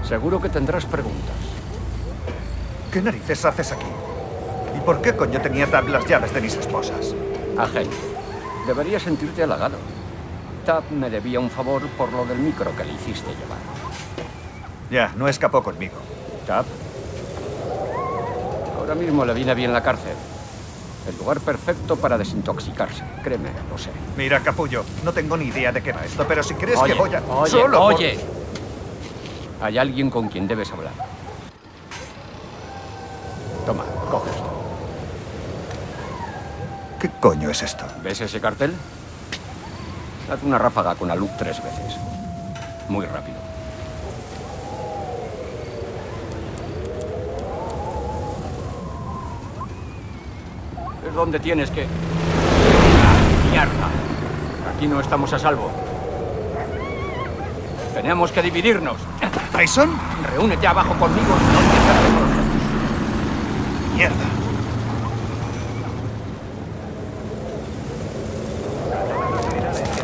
Seguro que tendrás preguntas. ¿Qué narices haces aquí? ¿Y por qué coño tenía Tab las llaves de mis esposas? Agente, deberías sentirte halagado. Tab me debía un favor por lo del micro que le hiciste llevar. Ya, no escapó conmigo. ¿Tab? Ahora mismo le viene bien la cárcel. El lugar perfecto para desintoxicarse. Créeme, lo sé. Mira, capullo, no tengo ni idea de qué va esto, pero si crees Oye, que voy a... oye, ¡Solo por- oye. Hay alguien con quien debes hablar. Toma, coge esto. ¿Qué coño es esto? ¿Ves ese cartel? Haz una ráfaga con la luz 3 veces. Muy rápido. Es donde tienes que... ¡Ah, mierda! Aquí no estamos a salvo. Tenemos que dividirnos. ¿Tyson? Reúnete abajo conmigo y no te perdemos. Mierda.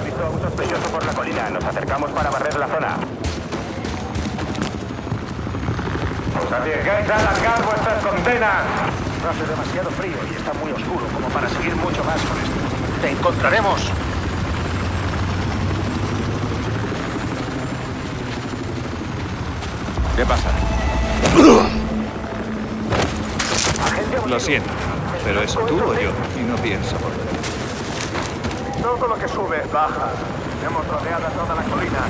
He visto a un sospechoso por la colina. Nos acercamos para barrer la zona. ¿Os arriesgáis a alargar vuestras condenas? Hace demasiado frío y está muy oscuro como para seguir mucho más con esto. ¡Te encontraremos! ¿Qué pasa? Agente Lo siento, pero es tú o yo, y no pienso volver. Todo lo que sube, baja. Hemos rodeado toda la colina.